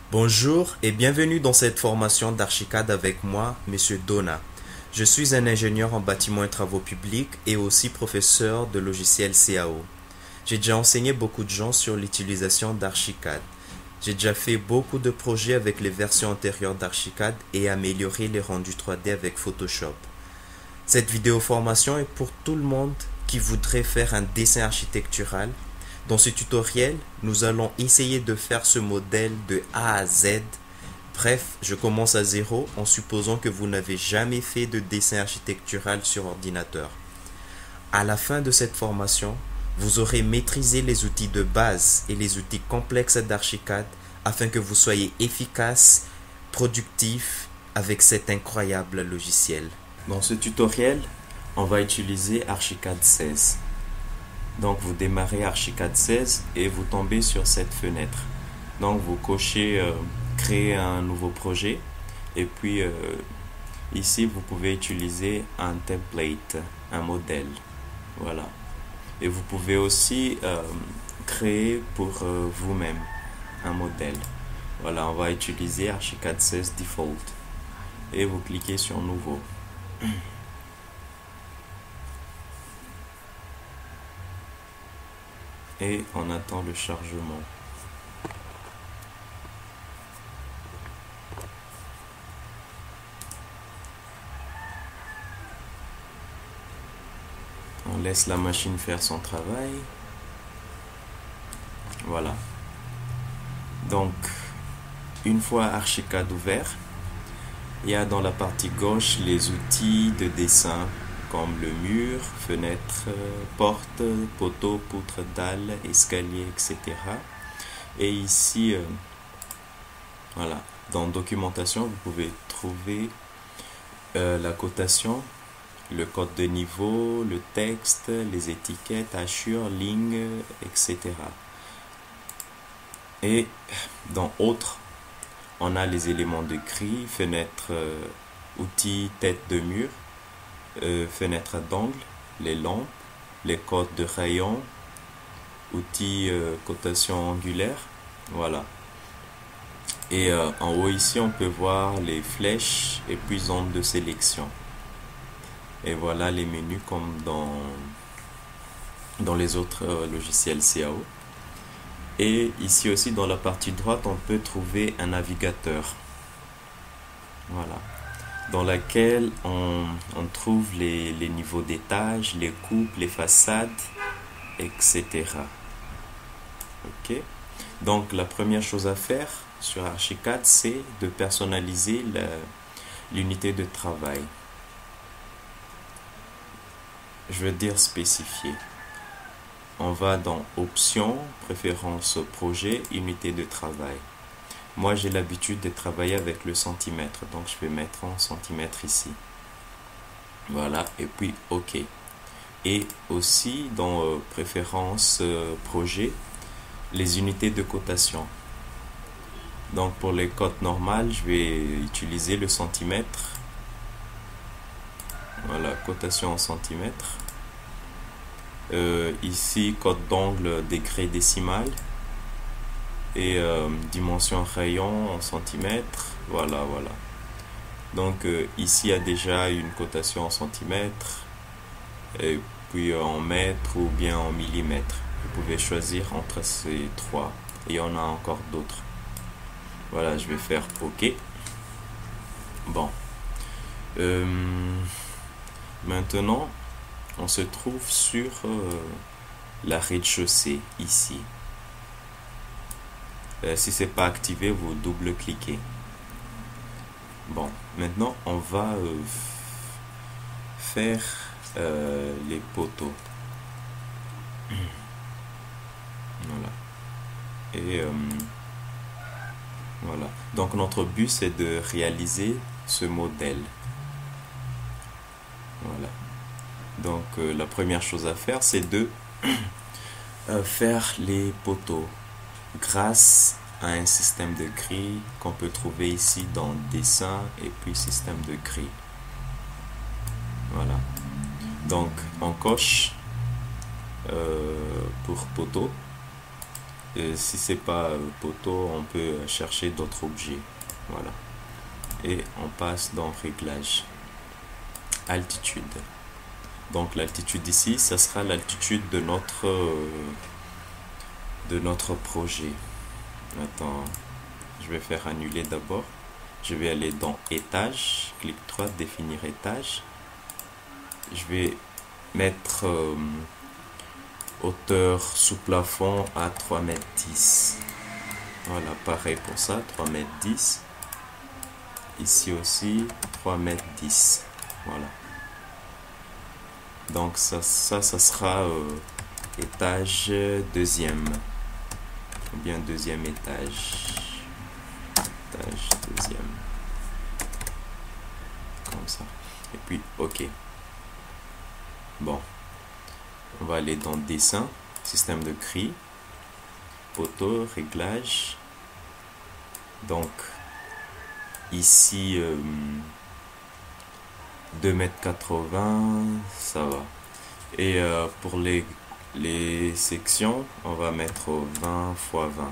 Bonjour et bienvenue dans cette formation d'Archicad avec moi, Monsieur Dona. Je suis un ingénieur en bâtiment et travaux publics et aussi professeur de logiciel CAO. J'ai déjà enseigné beaucoup de gens sur l'utilisation d'Archicad. J'ai déjà fait beaucoup de projets avec les versions antérieures d'Archicad et amélioré les rendus 3D avec Photoshop. Cette vidéo formation est pour tout le monde qui voudrait faire un dessin architectural. Dans ce tutoriel, nous allons essayer de faire ce modèle de A à Z. Bref, je commence à zéro en supposant que vous n'avez jamais fait de dessin architectural sur ordinateur. À la fin de cette formation, vous aurez maîtrisé les outils de base et les outils complexes d'Archicad afin que vous soyez efficace, productif avec cet incroyable logiciel. Dans ce tutoriel, on va utiliser Archicad 16. Donc vous démarrez Archicad 16 et vous tombez sur cette fenêtre. Donc vous cochez créer un nouveau projet et puis ici vous pouvez utiliser un template, un modèle. Voilà. Et vous pouvez aussi créer pour vous-même un modèle. Voilà, on va utiliser Archicad 16 Default et vous cliquez sur Nouveau. Et on attend le chargement. On laisse la machine faire son travail. Voilà. Donc, une fois Archicad ouvert, il y a dans la partie gauche les outils de dessin comme le mur, fenêtre, porte, poteau, poutre, dalle, escalier, etc. Et ici, voilà, dans documentation, vous pouvez trouver la cotation, le code de niveau, le texte, les étiquettes, hachures, lignes, etc. Et dans autres, on a les éléments de grille, fenêtre, outils, tête de mur, fenêtre d'angle, les lampes, les codes de rayon, outils cotation angulaire, voilà. Et en haut ici on peut voir les flèches et puis zone de sélection. Et voilà les menus comme dans les autres logiciels CAO. Et ici aussi dans la partie droite on peut trouver un navigateur, voilà, dans laquelle on trouve les niveaux d'étage, les coupes, les façades, etc. Ok. Donc la première chose à faire sur Archicad, c'est de personnaliser l'unité de travail. Je veux dire spécifier. On va dans Options, Préférences projet, Unité de travail. Moi, j'ai l'habitude de travailler avec le centimètre, donc je vais mettre en centimètres ici. Voilà, et puis OK. Et aussi dans Préférences projet, les unités de cotation. Donc pour les cotes normales, je vais utiliser le centimètre. Voilà, cotation en centimètres. Ici, code d'angle degré décimal. Et dimension rayon en centimètres. Voilà, voilà. Donc ici, il y a déjà une cotation en centimètres. Et puis en mètres ou bien en millimètres. Vous pouvez choisir entre ces trois. Et il y en a encore d'autres. Voilà, je vais faire OK. Bon. Maintenant, on se trouve sur la rez-de-chaussée ici. Si c'est pas activé, vous double-cliquez. Bon, maintenant on va faire les poteaux. Voilà. Et voilà. Donc notre but c'est de réaliser ce modèle. Voilà. Donc la première chose à faire c'est de faire les poteaux grâce à un système de grille qu'on peut trouver ici dans dessin et puis système de grille. Voilà. Donc on coche pour poteau Si c'est pas poteau, on peut chercher d'autres objets. Voilà. Et on passe dans réglage. Altitude. Donc l'altitude ici, ça sera l'altitude de notre projet. Attends, je vais faire annuler d'abord. Je vais aller dans étage, clic droit, définir étage. Je vais mettre hauteur sous plafond à 3,10 m. Voilà, pareil pour ça, 3,10 m. Ici aussi, 3,10 m. Voilà. Donc ça sera étage deuxième. Ou bien deuxième étage. Étage deuxième. Comme ça. Et puis, OK. Bon. On va aller dans dessin, système de cris, poteau, réglage. Donc, ici, 2,80 m, ça va. Et pour les sections, on va mettre 20 x 20.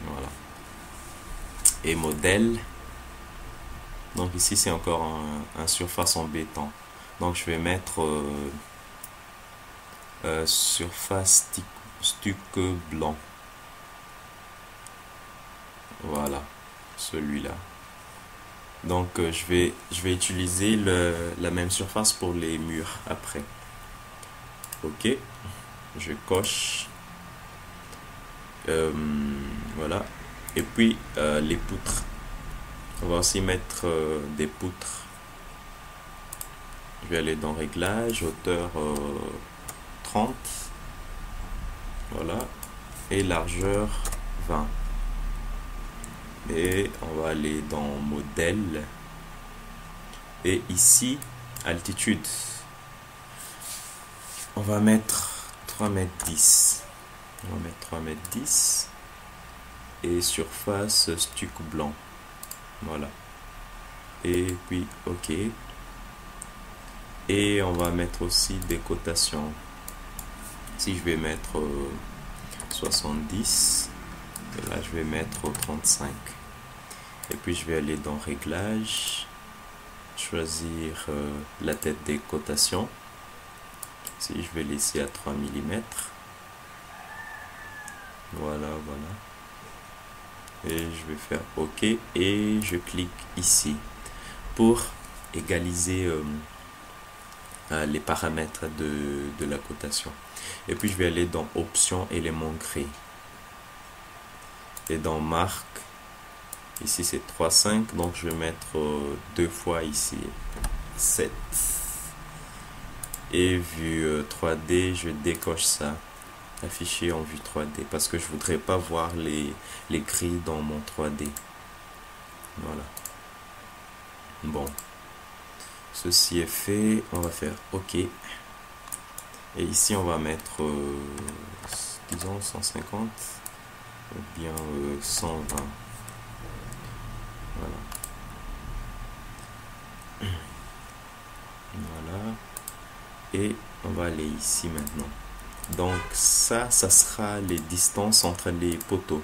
Voilà. Et modèle. Donc ici, c'est encore un surface en béton. Donc je vais mettre surface stucco blanc. Voilà, celui-là. Donc je vais utiliser la même surface pour les murs après. OK, je coche. Voilà. Et puis les poutres. On va aussi mettre des poutres. Je vais aller dans réglage, hauteur 30. Voilà. Et largeur 20. Et on va aller dans modèle. Et ici, altitude. On va mettre 3,10 m. On va mettre 3,10 m. Et surface stucco blanc. Voilà. Et puis, OK. Et on va mettre aussi des cotations. Si je vais mettre 70, et là je vais mettre 35. Et puis je vais aller dans réglage, choisir la tête des cotations. Si je vais laisser à 3 mm. Voilà, voilà. Et je vais faire OK et je clique ici pour égaliser les paramètres de la cotation. Et puis je vais aller dans options éléments gris et dans marque. Ici c'est 3,5, donc je vais mettre deux fois ici 7. Et vue 3D, je décoche ça, afficher en vue 3D, parce que je voudrais pas voir les grilles dans mon 3D. Voilà. Bon, ceci est fait, on va faire OK. Et ici on va mettre disons 150 ou bien 120. Voilà. Voilà. Et on va aller ici maintenant. Donc ça sera les distances entre les poteaux.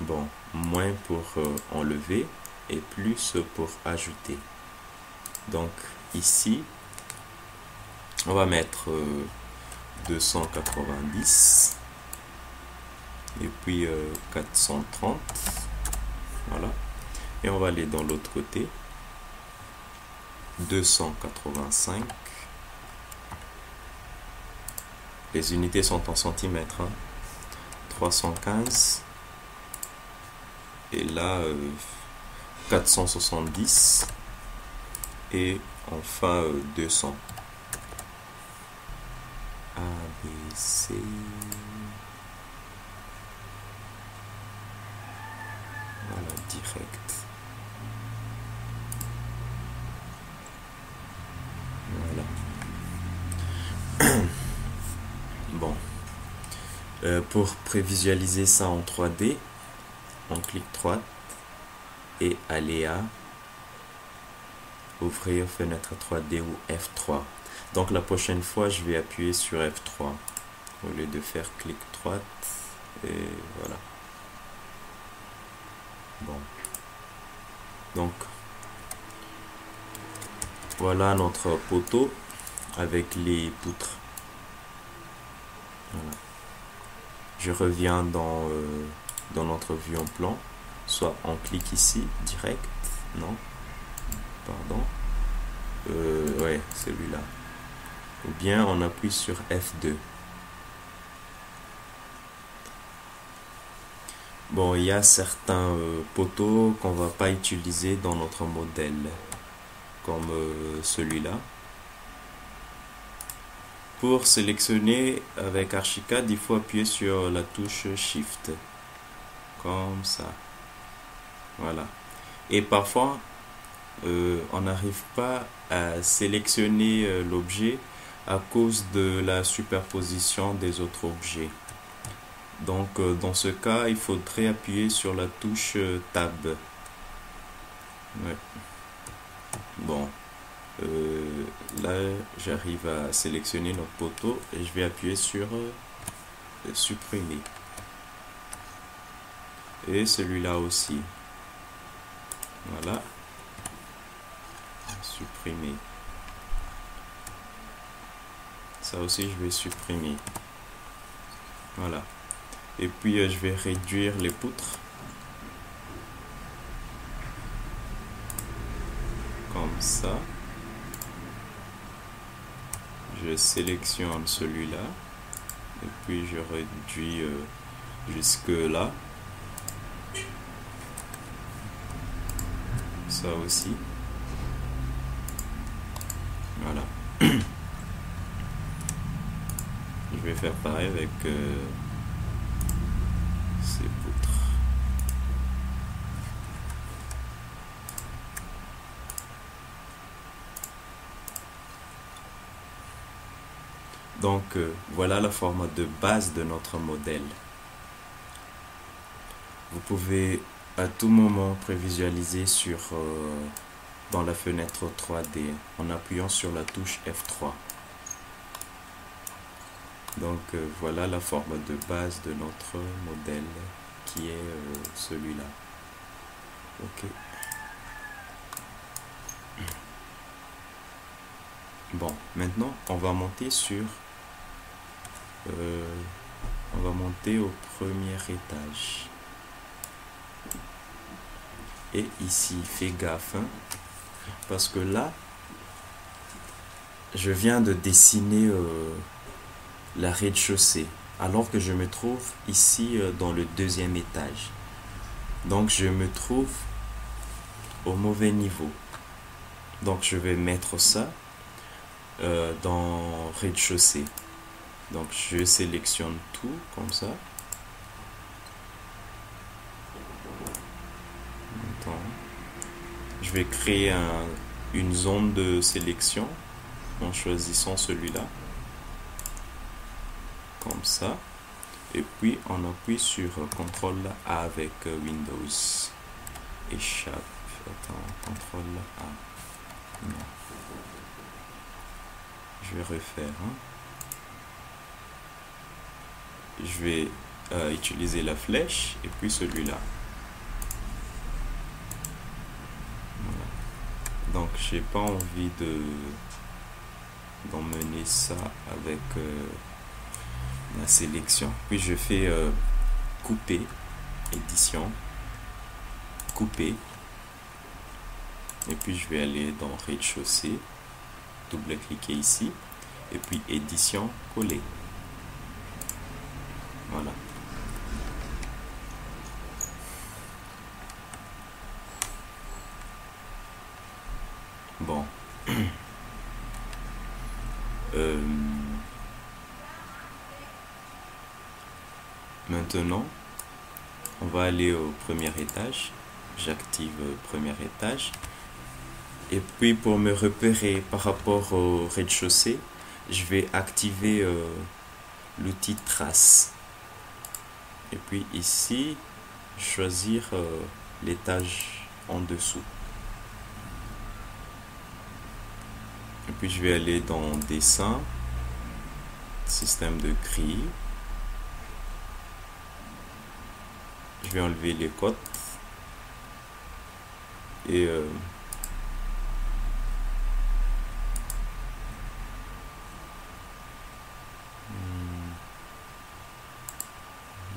Bon, moins pour enlever et plus pour ajouter. Donc ici, on va mettre 290 et puis 430. Voilà. Et on va aller dans l'autre côté. 285. Les unités sont en centimètres. 315. Et là, 470. Et enfin 200. A, B, C. Voilà, direct. Voilà. Bon. Pour prévisualiser ça en 3D, on clique droite et aléa, ouvrir fenêtre 3D ou F3. Donc la prochaine fois, je vais appuyer sur F3. au lieu de faire clic droite, et voilà. Bon, donc voilà notre poteau avec les poutres. Voilà. Je reviens dans notre vue en plan, soit on clique ici direct, non, pardon, ouais, celui-là, ou bien on appuie sur F2. Bon, il y a certains poteaux qu'on va pas utiliser dans notre modèle, comme celui-là. Pour sélectionner avec Archicad, il faut appuyer sur la touche Shift, comme ça. Voilà. Et parfois, on n'arrive pas à sélectionner l'objet à cause de la superposition des autres objets. Donc, dans ce cas, il faudrait appuyer sur la touche Tab. Ouais. Bon. Là, j'arrive à sélectionner notre poteau et je vais appuyer sur supprimer. Et celui-là aussi. Voilà. Supprimer. Ça aussi, je vais supprimer. Voilà. Et puis, je vais réduire les poutres. Comme ça. Je sélectionne celui-là. Et puis, je réduis jusque là. Ça aussi. Voilà. Je vais faire pareil avec ces poutres. Donc voilà le format de base de notre modèle. Vous pouvez à tout moment prévisualiser dans la fenêtre 3D en appuyant sur la touche F3. Donc voilà la forme de base de notre modèle qui est celui-là. Ok. Bon, maintenant on va monter au premier étage. Et ici, fais gaffe, hein, parce que là, je viens de dessiner la rez-de-chaussée, alors que je me trouve ici dans le deuxième étage. Donc je me trouve au mauvais niveau. Donc je vais mettre ça dans rez-de-chaussée. Donc je sélectionne tout comme ça. Je vais créer une zone de sélection en choisissant celui-là. Comme ça. Et puis on appuie sur CTRL A avec Windows. Échappe. Attends, CTRL A. Non. Je vais refaire. Hein. Je vais utiliser la flèche et puis celui-là. Donc j'ai pas envie d'emmener ça avec la sélection. Puis je fais couper, édition, couper. Et puis je vais aller dans rez-de-chaussée, double-cliquer ici. Et puis édition, coller. Voilà. Bon. Maintenant, on va aller au premier étage. J'active premier étage. Et puis pour me repérer par rapport au rez-de-chaussée, je vais activer l'outil trace. Et puis ici, choisir l'étage en dessous. Et puis je vais aller dans dessin, système de grille. Je vais enlever les cotes et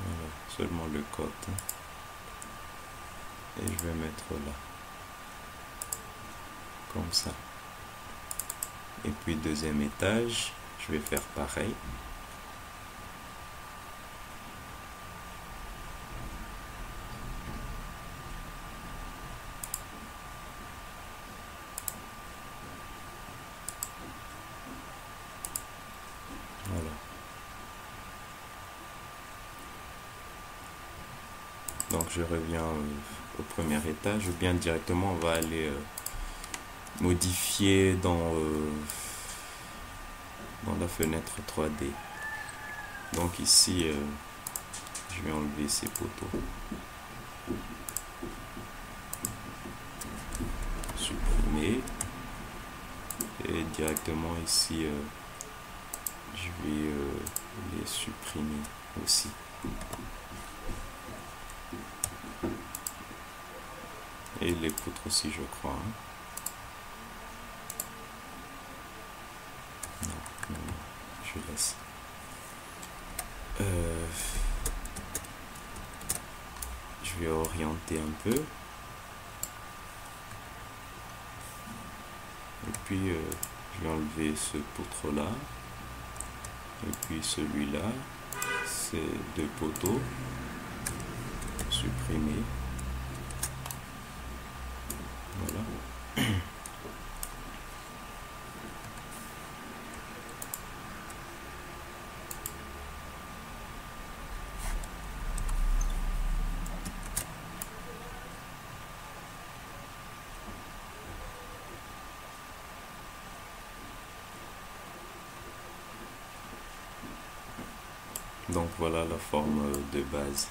voilà, seulement le code. Et je vais mettre là, comme ça. Et puis deuxième étage, je vais faire pareil. Voilà. Donc je reviens au premier étage, ou bien directement on va aller modifier dans la fenêtre 3D. Donc ici je vais enlever ces poteaux, supprimer, et directement ici je vais les supprimer aussi. Et les poutres aussi, je crois. Non, je laisse. Je vais orienter un peu. Et puis, je vais enlever ce poutre-là. Et puis celui-là. Ces deux poteaux. Supprimer. Voilà. Donc voilà la forme de base.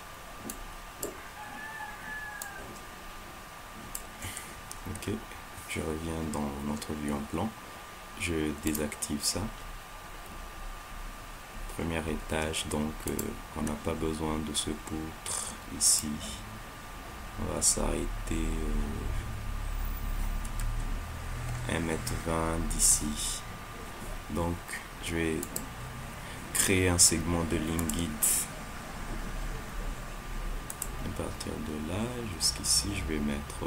Ok, je reviens dans notre vue en plan. Je désactive ça. Premier étage, donc on n'a pas besoin de ce poutre ici. On va s'arrêter 1,20 m d'ici. Donc je vais créer un segment de ligne guide à partir de là jusqu'ici. Je vais mettre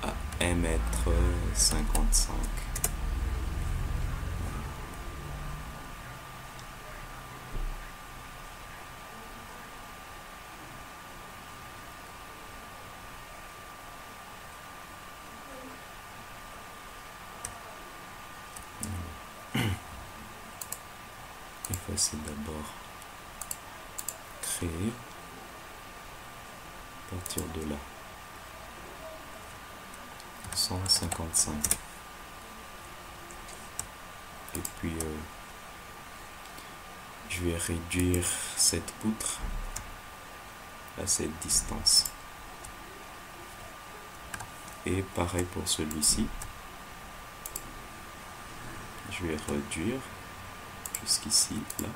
à 1,55 m. Effacer d'abord, créer à partir de là 155, et puis je vais réduire cette poutre à cette distance, et pareil pour celui-ci, je vais réduire jusqu'ici, là.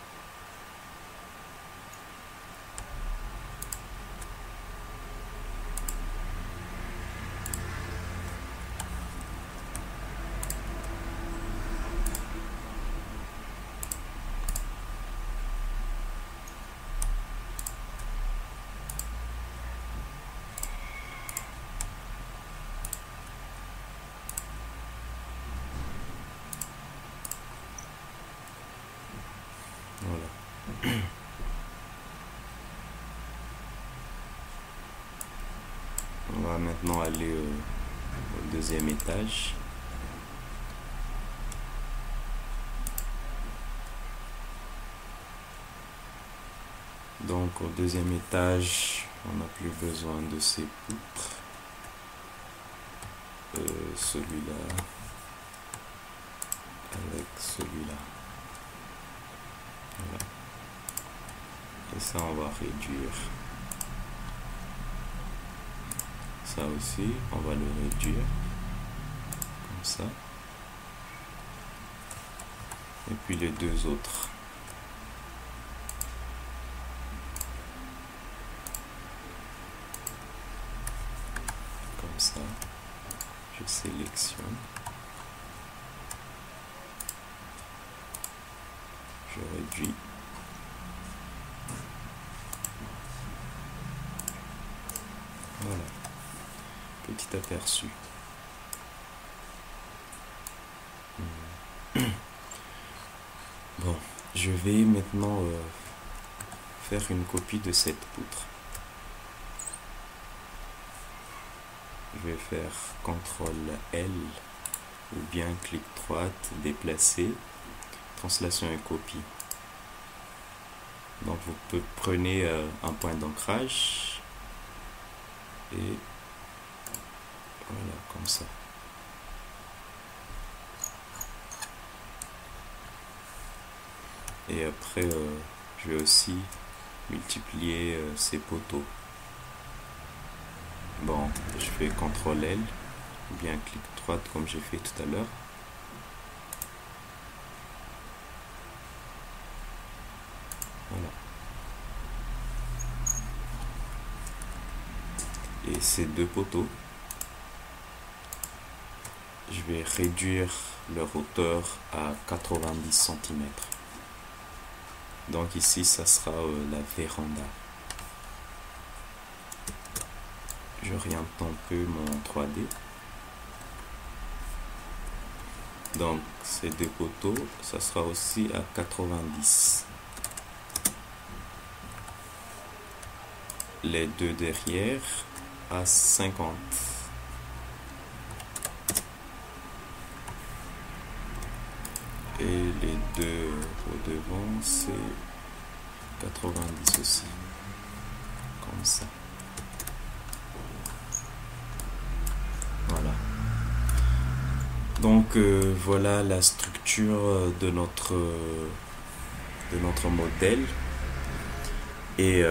Voilà. On va maintenant aller au deuxième étage. Donc au deuxième étage, on n'a plus besoin de ces poutres. Celui-là avec celui-là. Voilà. Et ça, on va réduire. Ça aussi, on va le réduire. Comme ça. Et puis les deux autres. comme ça. Je sélectionne. Je réduis. Voilà. Petit aperçu. Bon, je vais maintenant faire une copie de cette poutre. Je vais faire CTRL L ou bien clic droit, déplacer, translation et copie. Donc vous prenez un point d'ancrage et voilà, comme ça. Et après, je vais aussi multiplier ces poteaux. Bon, je fais CTRL L ou bien clic droit comme j'ai fait tout à l'heure. Voilà. Et ces deux poteaux, je vais réduire leur hauteur à 90 cm. Donc ici, ça sera la véranda. J'oriente un peu mon 3D. Donc ces deux poteaux, ça sera aussi à 90. Les deux derrière à 50. Et les deux au devant, c'est 90 aussi. Comme ça. Voilà. Donc voilà la structure de notre modèle. Et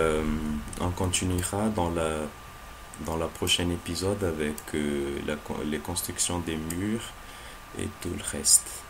on continuera dans la prochaine épisode avec les constructions des murs et tout le reste.